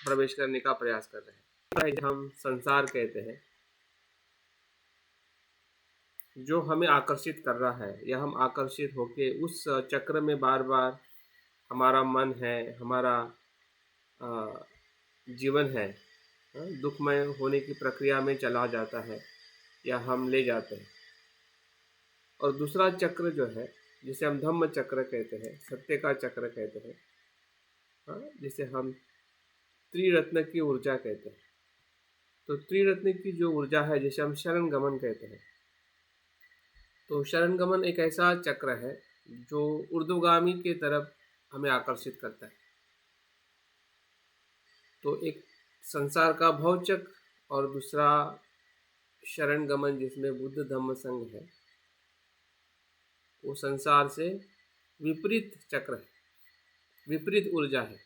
प्रवेश करने का प्रयास कर रहे हैं। हम संसार कहते हैं, जो हमें आकर्षित कर रहा है या हम आकर्षित होके उस चक्र में बार बार हमारा मन है, हमारा जीवन है, दुखमय होने की प्रक्रिया में चला जाता है या हम ले जाते हैं। और दूसरा चक्र जो है, जिसे हम धम्म चक्र कहते हैं, सत्य का चक्र कहते हैं, जिसे हम त्रिरत्न की ऊर्जा कहते हैं। तो त्रिरत्न की जो ऊर्जा है, जिसे हम शरण गमन कहते हैं, तो शरण गमन एक ऐसा चक्र है जो ऊर्ध्वगामी की तरफ हमें आकर्षित करता है। तो एक संसार का भवचक्र और दूसरा शरण गमन, जिसमें बुद्ध धम्म संघ है, वो संसार से विपरीत चक्र है, विपरीत ऊर्जा है,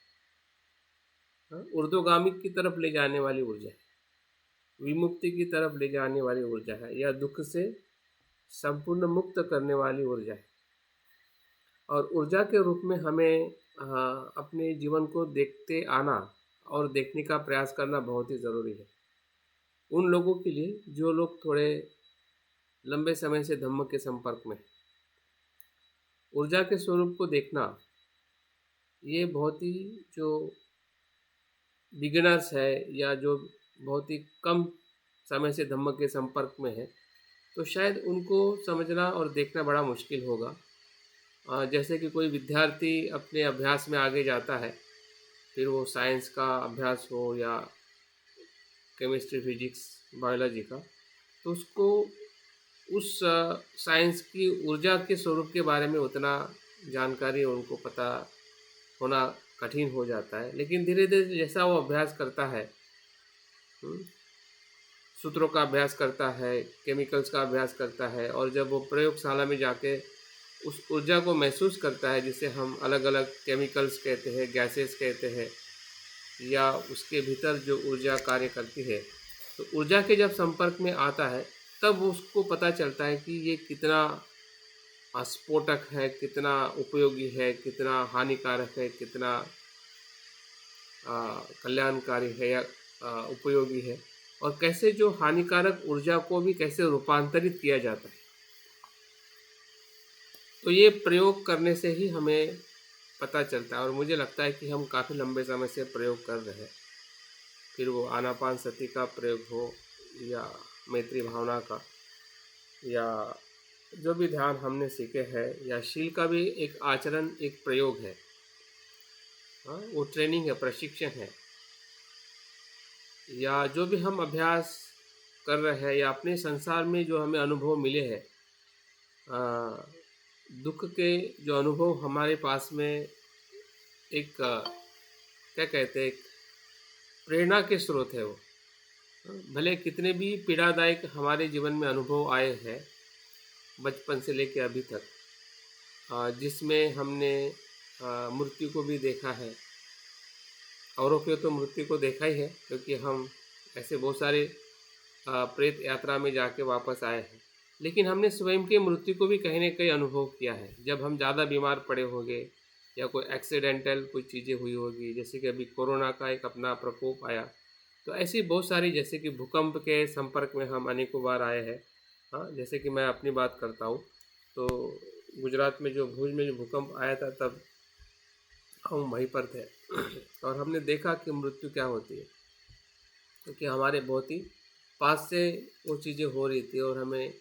ऊर्ध्वगामी की तरफ ले जाने वाली ऊर्जा है, विमुक्ति की तरफ ले जाने वाली ऊर्जा है, या दुख से संपूर्ण मुक्त करने वाली ऊर्जा है। और ऊर्जा के रूप में हमें अपने जीवन को देखते आना और देखने का प्रयास करना बहुत ही ज़रूरी है। उन लोगों के लिए जो लोग थोड़े लंबे समय से धम्म के संपर्क में, ऊर्जा के स्वरूप को देखना, ये बहुत ही जो बिगिनर्स है या जो बहुत ही कम समय से धम्म के संपर्क में है, तो शायद उनको समझना और देखना बड़ा मुश्किल होगा। जैसे कि कोई विद्यार्थी अपने अभ्यास में आगे जाता है, फिर वो साइंस का अभ्यास हो या केमिस्ट्री, फिजिक्स, बायोलॉजी का, तो उसको उस साइंस की ऊर्जा के स्वरूप के बारे में उतना जानकारी उनको पता होना कठिन हो जाता है। लेकिन धीरे धीरे जैसा वो अभ्यास करता है, सूत्रों का अभ्यास करता है, केमिकल्स का अभ्यास करता है, और जब वो प्रयोगशाला में जाके उस ऊर्जा को महसूस करता है, जिसे हम अलग अलग केमिकल्स कहते हैं, गैसेस कहते हैं, या उसके भीतर जो ऊर्जा कार्य करती है, तो ऊर्जा के जब संपर्क में आता है, तब उसको पता चलता है कि ये कितना स्फोटक है, कितना उपयोगी है, कितना हानिकारक है, कितना कल्याणकारी है या उपयोगी है, और कैसे जो हानिकारक ऊर्जा को भी कैसे रूपांतरित किया जाता है। तो ये प्रयोग करने से ही हमें पता चलता है, और मुझे लगता है कि हम काफ़ी लंबे समय से प्रयोग कर रहे हैं। फिर वो आनापान सती का प्रयोग हो या मैत्री भावना का, या जो भी ध्यान हमने सीखे हैं, या शील का भी एक आचरण, एक प्रयोग है, वो ट्रेनिंग है, प्रशिक्षण है, या जो भी हम अभ्यास कर रहे हैं, या अपने संसार में जो हमें अनुभव मिले हैं, दुख के जो अनुभव हमारे पास में एक क्या कहते हैं, एक प्रेरणा के स्रोत है। वो भले कितने भी पीड़ादायक हमारे जीवन में अनुभव आए हैं बचपन से लेकर अभी तक, जिसमें हमने मृत्यु को भी देखा है, औरों के तो मृत्यु को देखा ही है, क्योंकि हम ऐसे बहुत सारे प्रेत यात्रा में जाके वापस आए हैं। लेकिन हमने स्वयं के मृत्यु को भी कहीं ना कहीं अनुभव किया है, जब हम ज़्यादा बीमार पड़े होंगे या कोई एक्सीडेंटल कोई चीज़ें हुई होगी, जैसे कि अभी कोरोना का एक अपना प्रकोप आया। तो ऐसी बहुत सारी, जैसे कि भूकंप के संपर्क में हम अनेकों बार आए हैं। हाँ, जैसे कि मैं अपनी बात करता हूँ, तो गुजरात में जो भुज में जो भूकंप आया था, तब हम वहीं पर थे और हमने देखा कि मृत्यु क्या होती है, क्योंकि हमारे बहुत ही पास से वो चीज़ें हो रही थी, और हमें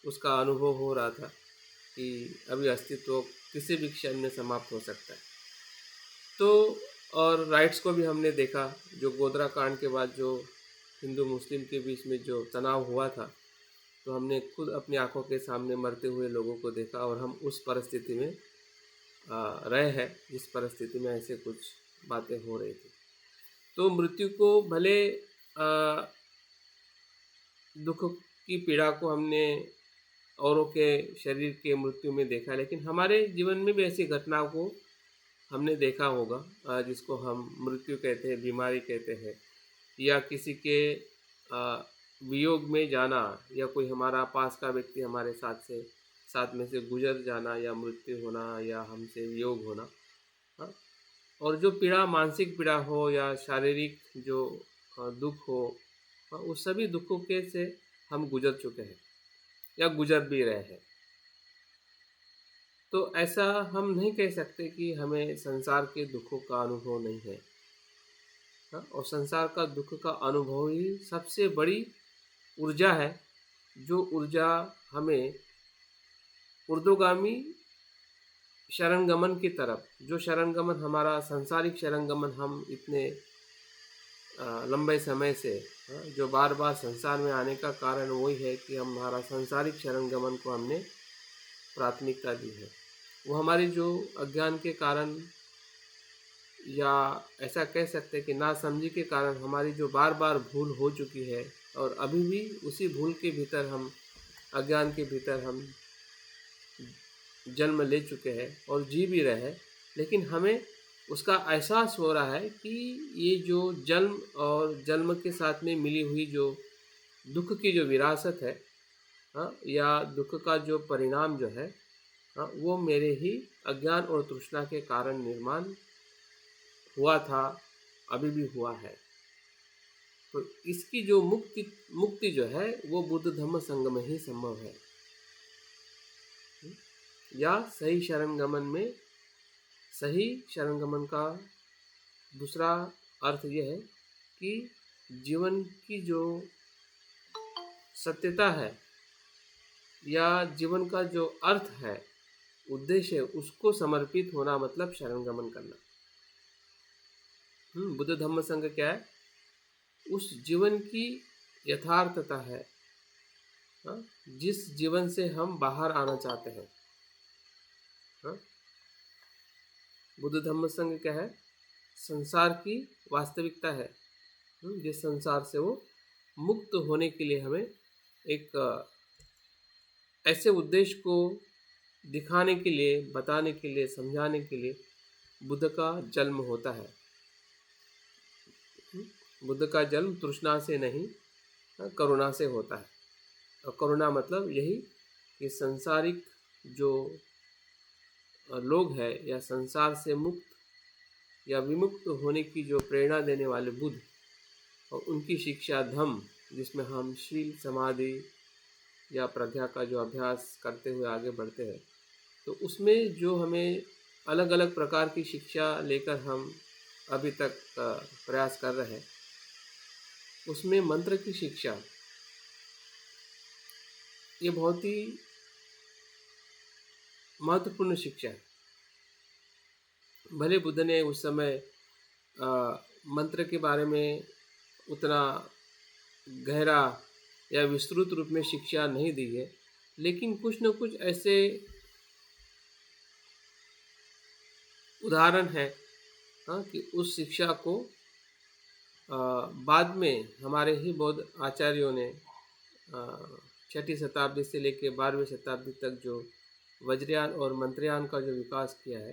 उसका अनुभव हो रहा था कि अभी अस्तित्व किसी भी क्षण में समाप्त हो सकता है। तो और राइट्स को भी हमने देखा, जो गोधरा कांड के बाद जो हिंदू मुस्लिम के बीच में जो तनाव हुआ था, तो हमने खुद अपनी आंखों के सामने मरते हुए लोगों को देखा, और हम उस परिस्थिति में रहे हैं जिस परिस्थिति में ऐसे कुछ बातें हो रही थी। तो मृत्यु को भले दुख की पीड़ा को हमने औरों के शरीर के मृत्यु में देखा, लेकिन हमारे जीवन में भी ऐसी घटनाओं को हमने देखा होगा, जिसको हम मृत्यु कहते हैं, बीमारी कहते हैं, या किसी के वियोग में जाना, या कोई हमारा पास का व्यक्ति हमारे साथ में से गुजर जाना, या मृत्यु होना, या हमसे वियोग होना। हाँ, और जो पीड़ा मानसिक पीड़ा हो या शारीरिक जो दुख हो, उस सभी दुखों के से हम गुजर चुके हैं या गुजर भी रहे हैं। तो ऐसा हम नहीं कह सकते कि हमें संसार के दुखों का अनुभव नहीं है। और संसार का दुख का अनुभव ही सबसे बड़ी ऊर्जा है, जो ऊर्जा हमें ऊर्ध्वगामी शरणगमन की तरफ, जो शरणगमन हमारा सांसारिक शरणगमन हम इतने लंबे समय से, जो बार बार संसार में आने का कारण वही है कि हमारा सांसारिक शरणगमन को हमने प्राथमिकता दी है। वो हमारी जो अज्ञान के कारण या ऐसा कह सकते हैं कि नासमझी के कारण हमारी जो बार बार भूल हो चुकी है, और अभी भी उसी भूल के भीतर हम, अज्ञान के भीतर हम जन्म ले चुके हैं और जी भी रहे हैं। लेकिन हमें उसका एहसास हो रहा है कि ये जो जन्म और जन्म के साथ में मिली हुई जो दुख की जो विरासत है, या दुख का जो परिणाम जो है, वो मेरे ही अज्ञान और तृष्णा के कारण निर्माण हुआ था, अभी भी हुआ है। तो इसकी जो मुक्ति जो है वो बुद्ध धम्म संग में ही संभव है। या सही शरणगमन में, सही शरणगमन का दूसरा अर्थ यह है कि जीवन की जो सत्यता है या जीवन का जो अर्थ है, उद्देश्य है, उसको समर्पित होना मतलब शरणगमन करना। बुद्ध धम्म संग क्या है? उस जीवन की यथार्थता है, जिस जीवन से हम बाहर आना चाहते हैं। बुद्ध धम्म संग क्या है? संसार की वास्तविकता है, जिस संसार से वो मुक्त होने के लिए हमें एक ऐसे उद्देश्य को दिखाने के लिए, बताने के लिए, समझाने के लिए बुद्ध का जन्म होता है। बुद्ध का जन्म तृष्णा से नहीं, करुणा से होता है। और करुणा मतलब यही कि संसारिक जो लोग हैं या संसार से मुक्त या विमुक्त होने की जो प्रेरणा देने वाले बुद्ध, और उनकी शिक्षा धम्म, जिसमें हम शील, समाधि या प्रज्ञा का जो अभ्यास करते हुए आगे बढ़ते हैं, तो उसमें जो हमें अलग अलग प्रकार की शिक्षा लेकर हम अभी तक प्रयास कर रहे हैं, उसमें मंत्र की शिक्षा ये बहुत ही महत्वपूर्ण शिक्षा है। भले बुद्ध ने उस समय मंत्र के बारे में उतना गहरा या विस्तृत रूप में शिक्षा नहीं दी है, लेकिन कुछ न कुछ ऐसे उदाहरण है कि उस शिक्षा को बाद में हमारे ही बौद्ध आचार्यों ने 6ठी शताब्दी से लेकर 12वीं शताब्दी तक जो वज्रयान और मंत्रयान का जो विकास किया है,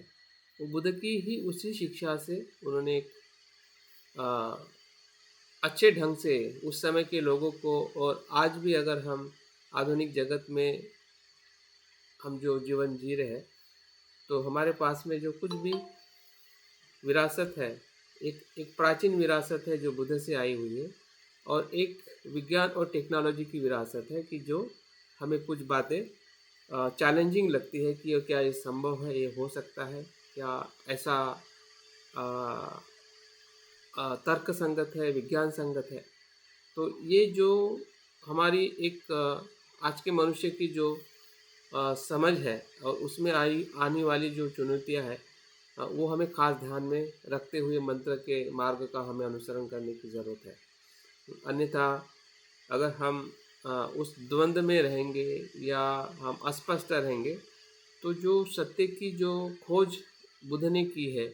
वो बुद्ध की ही उसी शिक्षा से उन्होंने एक अच्छे ढंग से उस समय के लोगों को, और आज भी अगर हम आधुनिक जगत में हम जो जीवन जी रहे हैं, तो हमारे पास में जो कुछ भी विरासत है, एक प्राचीन विरासत है जो बुद्ध से आई हुई है, और एक विज्ञान और टेक्नोलॉजी की विरासत है कि जो हमें कुछ बातें चैलेंजिंग लगती है कि क्या ये संभव है, ये हो सकता है, क्या ऐसा तर्क संगत है, विज्ञान संगत है। तो ये जो हमारी एक आज के मनुष्य की जो समझ है और उसमें आने वाली जो चुनौतियां हैं, वो हमें खास ध्यान में रखते हुए मंत्र के मार्ग का हमें अनुसरण करने की ज़रूरत है। अन्यथा अगर हम उस द्वंद्व में रहेंगे या हम अस्पष्ट रहेंगे, तो जो सत्य की जो खोज बुद्ध ने की है,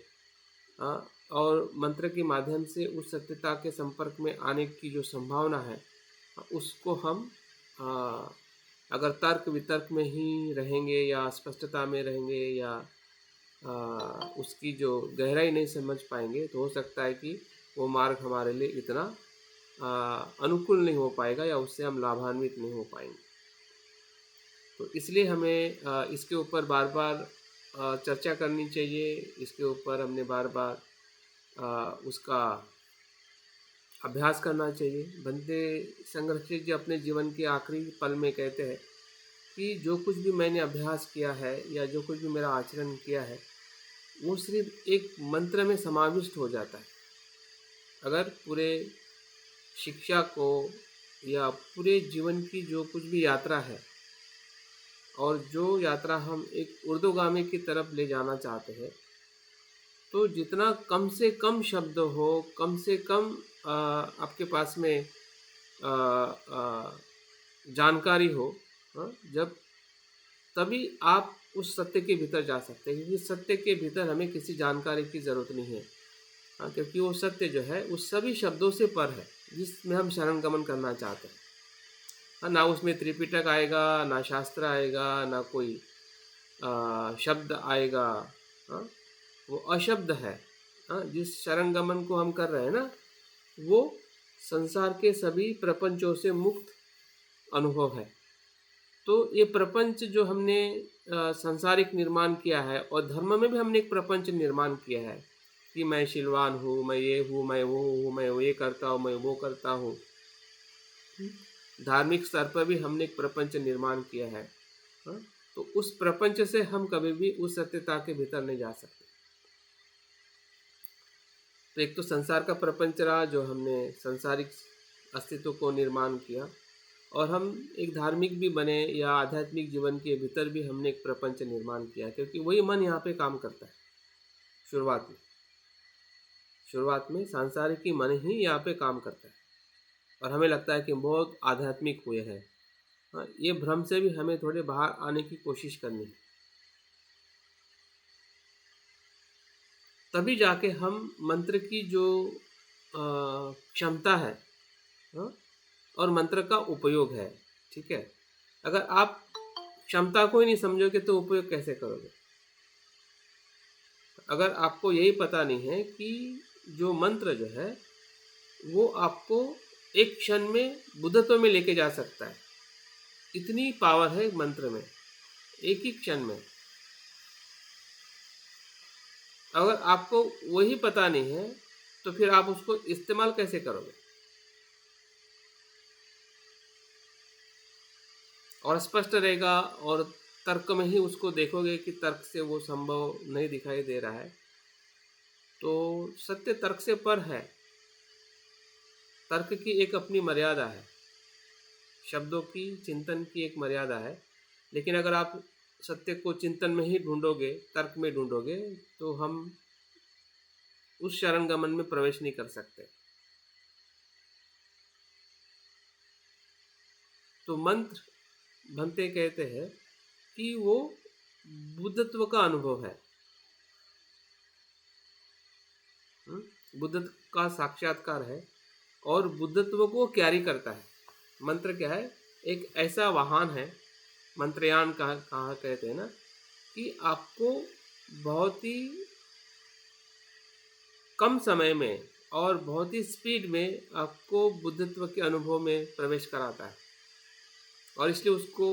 और मंत्र के माध्यम से उस सत्यता के संपर्क में आने की जो संभावना है, उसको हम अगर तर्क वितर्क में ही रहेंगे या स्पष्टता में रहेंगे या उसकी जो गहराई नहीं समझ पाएंगे, तो हो सकता है कि वो मार्ग हमारे लिए इतना अनुकूल नहीं हो पाएगा या उससे हम लाभान्वित नहीं हो पाएंगे। तो इसलिए हमें इसके ऊपर बार बार चर्चा करनी चाहिए, इसके ऊपर हमने बार बार उसका अभ्यास करना चाहिए। भंते संरक्षित जी अपने जीवन के आखिरी पल में कहते हैं कि जो कुछ भी मैंने अभ्यास किया है या जो कुछ भी मेरा आचरण किया है वो सिर्फ एक मंत्र में समाविष्ट हो जाता है। अगर पूरे शिक्षा को या पूरे जीवन की जो कुछ भी यात्रा है और जो यात्रा हम एक ऊर्ध्वगामी की तरफ ले जाना चाहते हैं, तो जितना कम से कम शब्द हो, कम से कम आपके पास में जानकारी हो, जब तभी आप उस सत्य के भीतर जा सकते हैं, क्योंकि सत्य के भीतर हमें किसी जानकारी की ज़रूरत नहीं है। क्योंकि वो सत्य जो है उस सभी शब्दों से पर है जिसमें हम शरण गमन करना चाहते हैं। ना उसमें त्रिपिटक आएगा, ना शास्त्र आएगा, ना कोई शब्द आएगा। वो अशब्द है। जिस शरण गमन को हम कर रहे हैं ना, वो संसार के सभी प्रपंचों से मुक्त अनुभव है। तो ये प्रपंच जो हमने सांसारिक निर्माण किया है, और धर्म में भी हमने एक प्रपंच निर्माण किया है कि मैं शीलवान हूँ, मैं ये हूँ, मैं वो हूँ, मैं ये करता हूँ, मैं वो करता हूँ। धार्मिक स्तर पर भी हमने एक प्रपंच निर्माण किया है। तो उस प्रपंच से हम कभी भी उस सत्यता के भीतर नहीं जा सकते। तो एक तो संसार का प्रपंच रहा जो हमने संसारिक अस्तित्व को निर्माण किया, और हम एक धार्मिक भी बने या आध्यात्मिक जीवन के भीतर भी हमने एक प्रपंच निर्माण किया, क्योंकि वही मन यहाँ पे काम करता है। शुरुआत में सांसारिक ही मन ही यहाँ पे काम करता है, और हमें लगता है कि बहुत आध्यात्मिक हुए हैं। ये भ्रम से भी हमें थोड़े बाहर आने की कोशिश करनी है, तभी जाके हम मंत्र की जो क्षमता है और मंत्र का उपयोग है, ठीक है। अगर आप क्षमता को ही नहीं समझोगे तो उपयोग कैसे करोगे? अगर आपको यही पता नहीं है कि जो मंत्र जो है वो आपको एक क्षण में बुद्धत्व में लेके जा सकता है, इतनी पावर है मंत्र में, एक ही क्षण में। अगर आपको वही पता नहीं है तो फिर आप उसको इस्तेमाल कैसे करोगे? और स्पष्ट रहेगा, और तर्क में ही उसको देखोगे कि तर्क से वो संभव नहीं दिखाई दे रहा है, तो सत्य तर्क से पर है। तर्क की एक अपनी मर्यादा है, शब्दों की चिंतन की एक मर्यादा है, लेकिन अगर आप सत्य को चिंतन में ही ढूंढोगे, तर्क में ढूंढोगे, तो हम उस शरण गमन में प्रवेश नहीं कर सकते। तो मंत्र भंते कहते हैं कि वो बुद्धत्व का अनुभव है, बुद्धत्व का साक्षात्कार है, और बुद्धत्व को कैरी करता है। मंत्र क्या है? एक ऐसा वाहन है, मंत्रयान कहा कहते हैं ना, कि आपको बहुत ही कम समय में और बहुत ही स्पीड में आपको बुद्धत्व के अनुभव में प्रवेश कराता है। और इसलिए उसको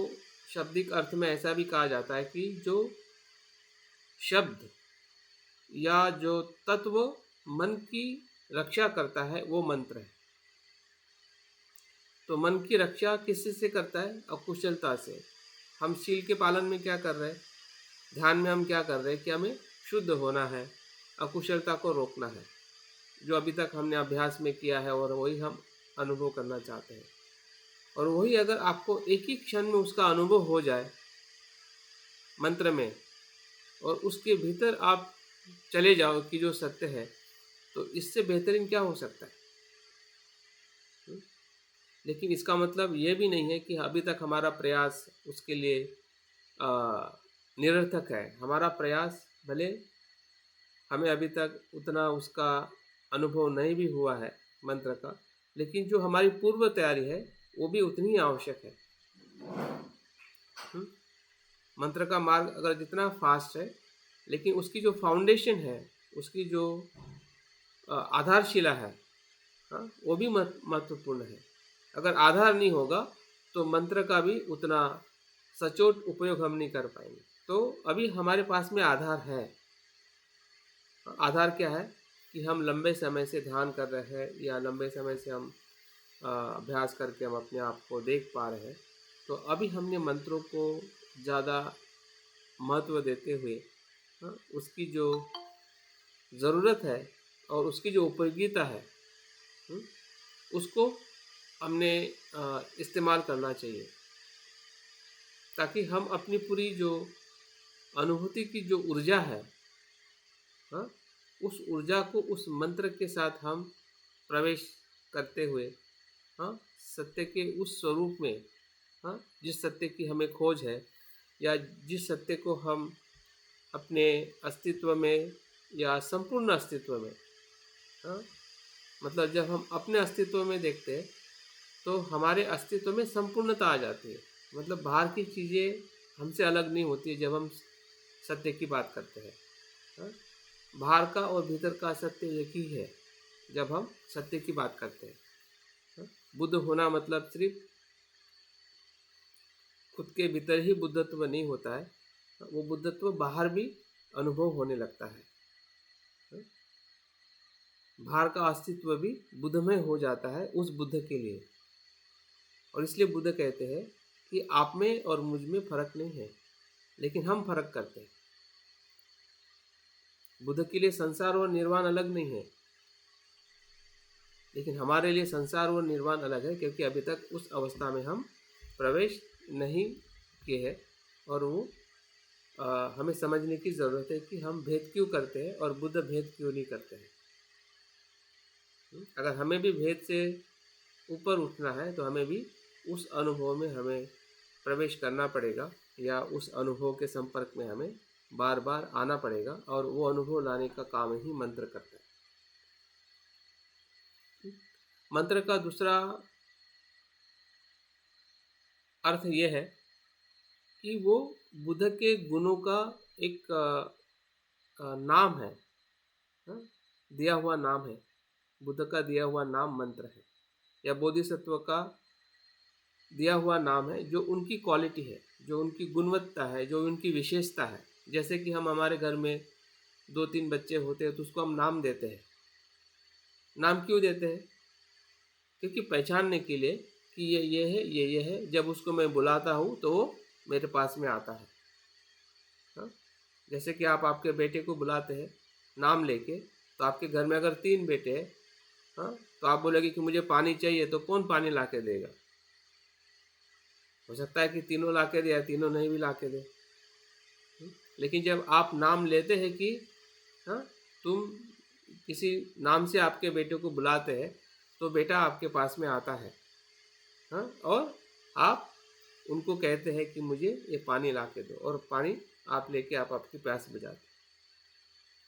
शाब्दिक अर्थ में ऐसा भी कहा जाता है कि जो शब्द या जो तत्व मन की रक्षा करता है वो मंत्र है। तो मन की रक्षा किससे से करता है? अकुशलता से। हम शील के पालन में क्या कर रहे हैं? ध्यान में हम क्या कर रहे हैं कि हमें शुद्ध होना है, अकुशलता को रोकना है, जो अभी तक हमने अभ्यास में किया है, और वही हम अनुभव करना चाहते हैं। और वही अगर आपको एक ही क्षण में उसका अनुभव हो जाए मंत्र में, और उसके भीतर आप चले जाओ कि जो सत्य है, तो इससे बेहतरीन क्या हो सकता है? लेकिन इसका मतलब ये भी नहीं है कि अभी तक हमारा प्रयास उसके लिए निरर्थक है। हमारा प्रयास भले हमें अभी तक उतना उसका अनुभव नहीं भी हुआ है मंत्र का, लेकिन जो हमारी पूर्व तैयारी है वो भी उतनी ही आवश्यक है। मंत्र का मार्ग अगर जितना फास्ट है, लेकिन उसकी जो फाउंडेशन है, उसकी जो आधारशिला है, वो भी महत्वपूर्ण है। अगर आधार नहीं होगा तो मंत्र का भी उतना सचोट उपयोग हम नहीं कर पाएंगे। तो अभी हमारे पास में आधार है। आधार क्या है कि हम लंबे समय से ध्यान कर रहे हैं या लंबे समय से हम अभ्यास करके हम अपने आप को देख पा रहे हैं। तो अभी हमने मंत्रों को ज़्यादा महत्व देते हुए उसकी जो ज़रूरत है और उसकी जो उपयोगिता है हुँ, उसको हमने इस्तेमाल करना चाहिए, ताकि हम अपनी पूरी जो अनुभूति की जो ऊर्जा है, हाँ, उस ऊर्जा को उस मंत्र के साथ हम प्रवेश करते हुए, हाँ, सत्य के उस स्वरूप में, हाँ, जिस सत्य की हमें खोज है या जिस सत्य को हम अपने अस्तित्व में या संपूर्ण अस्तित्व में, हाँ, मतलब जब हम अपने अस्तित्व में देखते हैं तो हमारे अस्तित्व में संपूर्णता आ जाती है। मतलब बाहर की चीज़ें हमसे अलग नहीं होती है जब हम सत्य की बात करते हैं, हाँ? बाहर का और भीतर का सत्य एक ही है जब हम सत्य की बात करते हैं, हाँ? बुद्ध होना मतलब सिर्फ खुद के भीतर ही बुद्धत्व नहीं होता है, वो बुद्धत्व बाहर भी अनुभव होने लगता है, हाँ? बाहर का अस्तित्व भी बुद्धमय हो जाता है उस बुद्ध के लिए। और इसलिए बुद्ध कहते हैं कि आप में और मुझ में फर्क नहीं है, लेकिन हम फर्क करते हैं। बुद्ध के लिए संसार और निर्वाण अलग नहीं है, लेकिन हमारे लिए संसार और निर्वाण अलग है, क्योंकि अभी तक उस अवस्था में हम प्रवेश नहीं किए हैं। और वो हमें समझने की ज़रूरत है कि हम भेद क्यों करते हैं और बुद्ध भेद क्यों नहीं करते हैं। अगर हमें भी भेद से ऊपर उठना है तो हमें भी उस अनुभव में हमें प्रवेश करना पड़ेगा, या उस अनुभव के संपर्क में हमें बार बार आना पड़ेगा, और वो अनुभव लाने का काम ही मंत्र करता है। मंत्र का दूसरा अर्थ ये है कि वो बुद्ध के गुणों का एक नाम है, हाँ? दिया हुआ नाम है, बुद्ध का दिया हुआ नाम मंत्र है, या बोधिसत्व का दिया हुआ नाम है, जो उनकी क्वालिटी है, जो उनकी गुणवत्ता है, जो उनकी विशेषता है। जैसे कि हम हमारे घर में 2-3 बच्चे होते हैं तो उसको हम नाम देते हैं। नाम क्यों देते हैं? क्योंकि पहचानने के लिए कि ये है, ये है। जब उसको मैं बुलाता हूँ तो वो मेरे पास में आता है, हाँ? जैसे कि आप आपके बेटे को बुलाते हैं नाम लेके, तो आपके घर में अगर 3 बेटे हैं, हाँ, तो आप बोलेंगे कि मुझे पानी चाहिए, तो कौन पानी ला के देगा? हो सकता है कि तीनों ला के दे या तीनों नहीं भी ला के दे। लेकिन जब आप नाम लेते हैं कि, हाँ, तुम किसी नाम से आपके बेटे को बुलाते हैं, तो बेटा आपके पास में आता है, हाँ, और आप उनको कहते हैं कि मुझे ये पानी ला के दो, और पानी आप लेके आप आपकी प्यास बुझाते।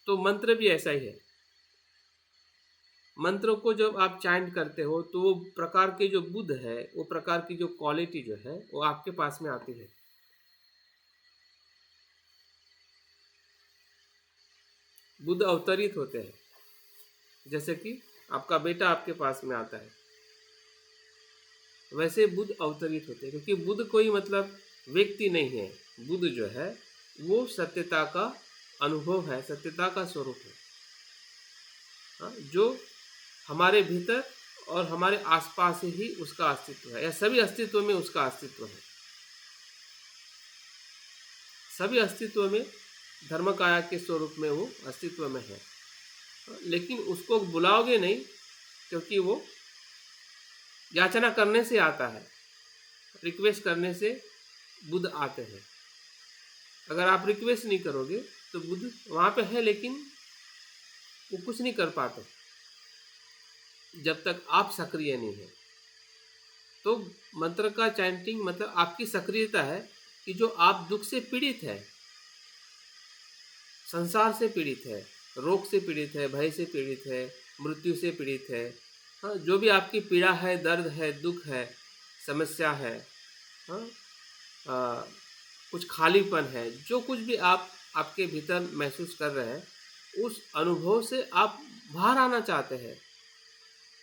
तो मंत्र भी ऐसा ही है। मंत्रों को जब आप चैंट करते हो तो वो प्रकार के जो बुद्ध है, वो प्रकार की जो क्वालिटी जो है वो आपके पास में आती है। बुद्ध अवतरित होते हैं, जैसे कि आपका बेटा आपके पास में आता है, वैसे बुद्ध अवतरित होते हैं। क्योंकि बुद्ध कोई मतलब व्यक्ति नहीं है, बुद्ध जो है वो सत्यता का अनुभव है, सत्यता का स्वरूप है, हाँ, जो हमारे भीतर और हमारे आसपास ही उसका अस्तित्व है, या सभी अस्तित्व में उसका अस्तित्व है। सभी अस्तित्व में धर्मकाया के स्वरूप में वो अस्तित्व में है, लेकिन उसको बुलाओगे नहीं, क्योंकि वो याचना करने से आता है, रिक्वेस्ट करने से बुद्ध आते हैं। अगर आप रिक्वेस्ट नहीं करोगे तो बुद्ध वहाँ पे है, लेकिन वो कुछ नहीं कर पाते जब तक आप सक्रिय नहीं है। तो मंत्र का चैंटिंग मतलब आपकी सक्रियता है कि जो आप दुख से पीड़ित है, संसार से पीड़ित है, रोग से पीड़ित है, भय से पीड़ित है, मृत्यु से पीड़ित है, हाँ, जो भी आपकी पीड़ा है, दर्द है, दुख है, समस्या है, हाँ, कुछ खालीपन है, जो कुछ भी आप आपके भीतर महसूस कर रहे हैं, उस अनुभव से आप बाहर आना चाहते हैं,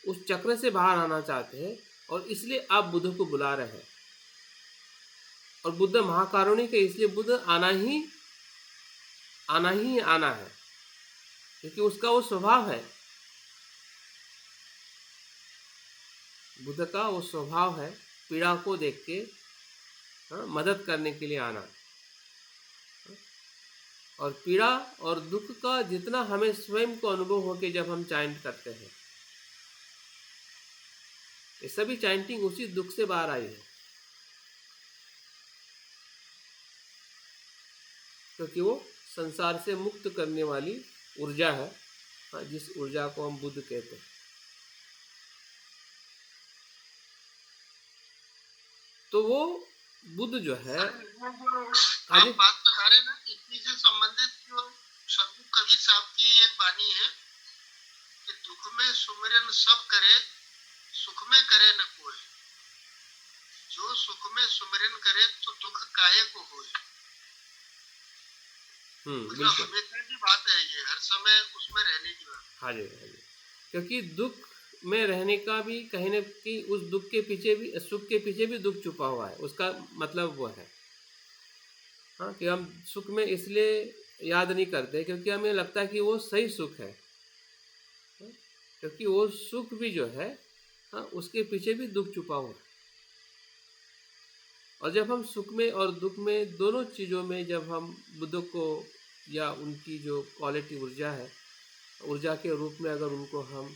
उस चक्र से बाहर आना चाहते हैं, और इसलिए आप बुद्ध को बुला रहे हैं। और बुद्ध महाकारुणिक है, इसलिए बुद्ध आना है, क्योंकि उसका वो स्वभाव है। बुद्ध का वो स्वभाव है पीड़ा को देख के मदद करने के लिए आना। और पीड़ा और दुख का जितना हमें स्वयं को अनुभव हो के जब हम चाइंट करते हैं, ये सभी चाइंटिंग उसी दुख से बाहर आई है, क्योंकि वो संसार से मुक्त करने वाली ऊर्जा है, जिस ऊर्जा को हम बुद्ध कहते हैं। तो वो बुद्ध जो है, आप बात बता रहे ना, इसी से संबंधित जो सदगुरु कबीर साहब की एक वाणी है कि दुख में सुमिरन सब करे, सुख में करे न कोई। जो सुख में सुमिरन करे तो दुख काहे को होए। मतलब हमेशा की बात है ये, हर समय उसमें रहने की बात। हाँ जी, क्योंकि दुख में रहने का भी कहीं न कहीं उस दुख के पीछे भी, सुख के पीछे भी दुख छुपा हुआ है, उसका मतलब वो है। हाँ, कि हम सुख में इसलिए याद नहीं करते क्योंकि हमें लगता है कि वो सही सुख है, क्योंकि वो सुख भी जो है उसके पीछे भी दुख छुपा हुआ है। और जब हम सुख में और दुख में, दोनों चीज़ों में जब हम बुद्ध को या उनकी जो क्वालिटी ऊर्जा है, ऊर्जा के रूप में अगर उनको हम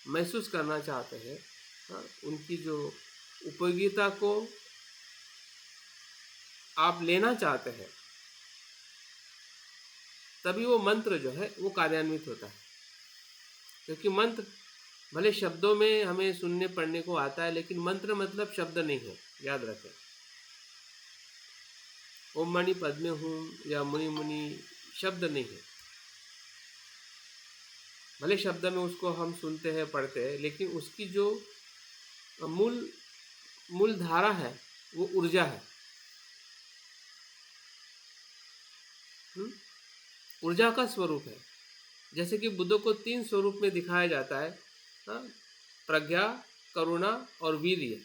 महसूस करना चाहते हैं, उनकी जो उपयोगिता को आप लेना चाहते हैं, तभी वो मंत्र जो है वो कार्यान्वित होता है। क्योंकि मंत्र भले शब्दों में हमें सुनने पढ़ने को आता है, लेकिन मंत्र मतलब शब्द नहीं है, याद रखें। ओम मणि पद्मे हूँ या मुनि मुनि शब्द नहीं है। भले शब्द में उसको हम सुनते हैं, पढ़ते हैं, लेकिन उसकी जो मूल धारा है वो ऊर्जा है। ऊर्जा का स्वरूप है। जैसे कि बुद्ध को 3 स्वरूप में दिखाया जाता है, प्रज्ञा, करुणा और वीर्य।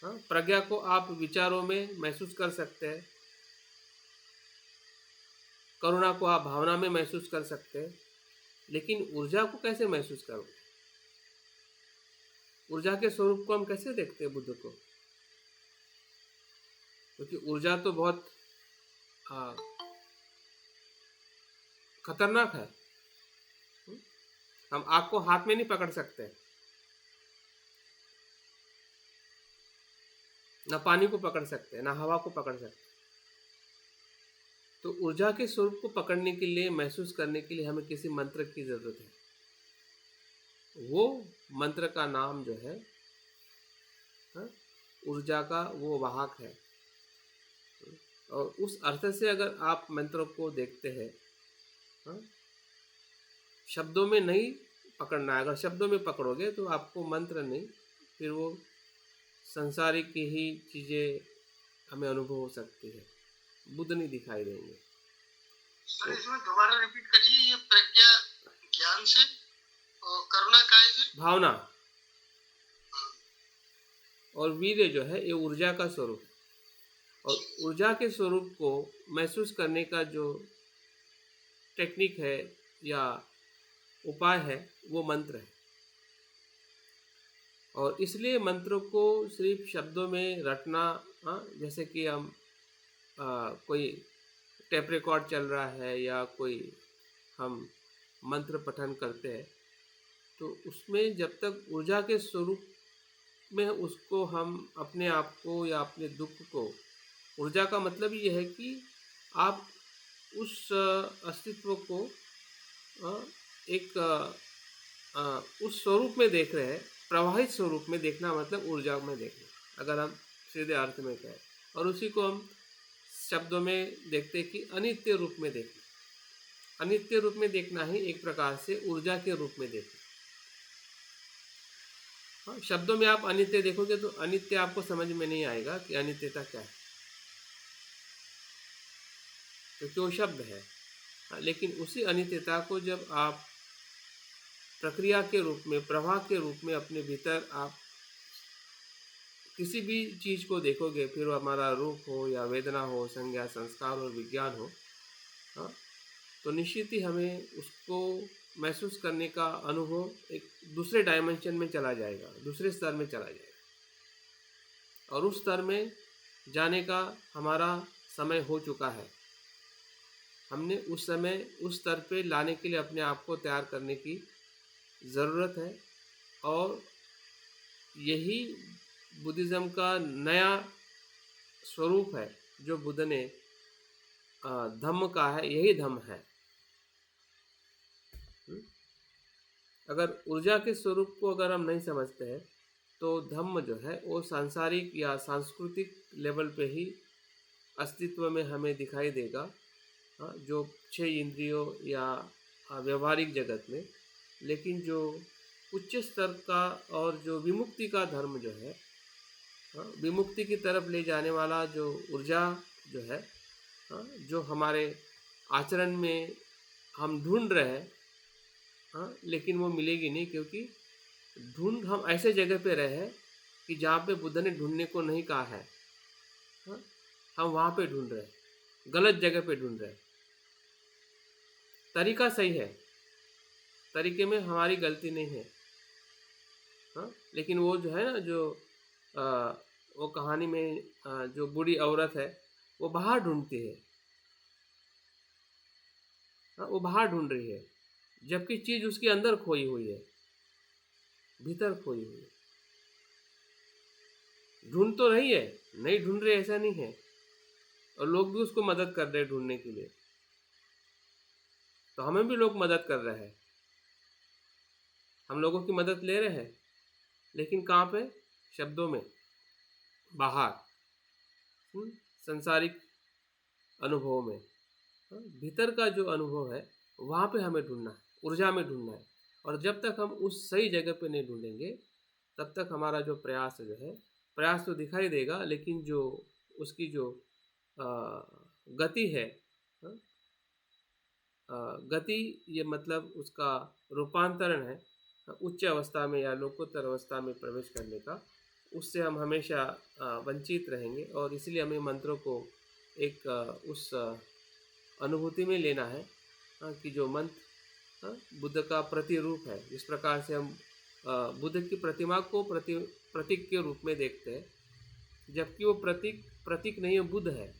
प्रज्ञा को आप विचारों में महसूस कर सकते हैं, करुणा को आप भावना में महसूस कर सकते हैं, लेकिन ऊर्जा को कैसे महसूस करोगे? ऊर्जा के स्वरूप को हम कैसे देखते हैं बुद्ध को? क्योंकि ऊर्जा तो बहुत खतरनाक है। हम आग को हाथ में नहीं पकड़ सकते, ना पानी को पकड़ सकते, ना हवा को पकड़ सकते। तो ऊर्जा के स्वरूप को पकड़ने के लिए, महसूस करने के लिए हमें किसी मंत्र की जरूरत है। वो मंत्र का नाम जो है ऊर्जा का वो वाहक है। और उस अर्थ से अगर आप मंत्र को देखते हैं, शब्दों में नहीं पकड़ना है। अगर शब्दों में पकड़ोगे तो आपको मंत्र नहीं, फिर वो संसारिक की ही चीज़ें हमें अनुभव हो सकती है, बुद्ध नहीं दिखाई देंगे। सर इसमें दोबारा रिपीट करिए, ये प्रज्ञा ज्ञान से और करुणा काय से? भावना। और वीर्य जो है ये ऊर्जा का स्वरूप है। और ऊर्जा के स्वरूप को महसूस करने का जो टेक्निक है या उपाय है वो मंत्र है। और इसलिए मंत्रों को सिर्फ शब्दों में रटना, जैसे कि हम कोई टेप रिकॉर्ड चल रहा है या कोई हम मंत्र पठन करते हैं, तो उसमें जब तक ऊर्जा के स्वरूप में उसको हम अपने आप को या अपने दुख को, ऊर्जा का मतलब ये है कि आप उस अस्तित्व को एक उस स्वरूप में देख रहे हैं। प्रवाहित स्वरूप में देखना मतलब ऊर्जा में देखना, अगर हम सीधे अर्थ में कहें। और उसी को हम शब्दों में देखते कि अनित्य रूप में देखना। अनित्य रूप में देखना ही एक प्रकार से ऊर्जा के रूप में देखना। शब्दों में आप अनित्य देखोगे तो अनित्य आपको समझ में नहीं आएगा कि अनित्यता क्या है, क्योंकि वो शब्द है। लेकिन उसी अनित्यता को जब आप प्रक्रिया के रूप में, प्रवाह के रूप में अपने भीतर आप किसी भी चीज़ को देखोगे, फिर वो हमारा रूप हो या वेदना हो, संज्ञा, संस्कार और विज्ञान हो, हाँ, तो निश्चित ही हमें उसको महसूस करने का अनुभव एक दूसरे डायमेंशन में चला जाएगा, दूसरे स्तर में चला जाएगा, और उस स्तर में जाने का हमारा समय हो चुका है। हमने उस समय उस स्तर पे लाने के लिए अपने आप को तैयार करने की ज़रूरत है, और यही बुद्धिज़्म का नया स्वरूप है जो बुद्ध ने धम्म का है, यही धम्म है। अगर ऊर्जा के स्वरूप को अगर हम नहीं समझते हैं तो धम्म जो है वो सांसारिक या सांस्कृतिक लेवल पे ही अस्तित्व में हमें दिखाई देगा, जो 6 इंद्रियों या व्यवहारिक जगत में। लेकिन जो उच्च स्तर का और जो विमुक्ति का धर्म जो है, विमुक्ति की तरफ ले जाने वाला जो ऊर्जा जो है, जो हमारे आचरण में हम ढूंढ रहे हैं, लेकिन वो मिलेगी नहीं, क्योंकि ढूंढ हम ऐसे जगह पे रहे हैं कि जहाँ पे बुद्ध ने ढूंढने को नहीं कहा है, हम वहाँ पे ढूंढ रहे हैं, गलत जगह पे ढूंढ रहे हैं। तरीका सही है, तरीके में हमारी गलती नहीं है, लेकिन वो जो है ना, जो वो कहानी में जो बूढ़ी औरत है वो बाहर ढूंढती है, वो बाहर ढूंढ रही है, जबकि चीज़ उसके अंदर खोई हुई है, भीतर खोई हुई है। ढूंढ तो रही है, नहीं ढूंढ रही ऐसा नहीं है, और लोग भी उसको मदद कर रहे हैं ढूंढने के लिए, तो हमें भी लोग मदद कर रहे हैं, हम लोगों की मदद ले रहे हैं, लेकिन कहाँ पे? शब्दों में, बाहर, संसारिक अनुभव में। भीतर का जो अनुभव है वहाँ पे हमें ढूंढना है, ऊर्जा में ढूंढना है, और जब तक हम उस सही जगह पे नहीं ढूंढेंगे तब तक हमारा जो प्रयास जो है, प्रयास तो दिखाई देगा, लेकिन जो उसकी जो गति है, गति ये मतलब उसका रूपांतरण है उच्च अवस्था में या लोकोत्तर अवस्था में प्रवेश करने का, उससे हम हमेशा वंचित रहेंगे। और इसलिए हमें मंत्रों को एक उस अनुभूति में लेना है कि जो मंत्र बुद्ध का प्रतिरूप है। जिस प्रकार से हम बुद्ध की प्रतिमा को प्रतीक के रूप में देखते हैं, जबकि वो प्रतीक नहीं है, बुद्ध है।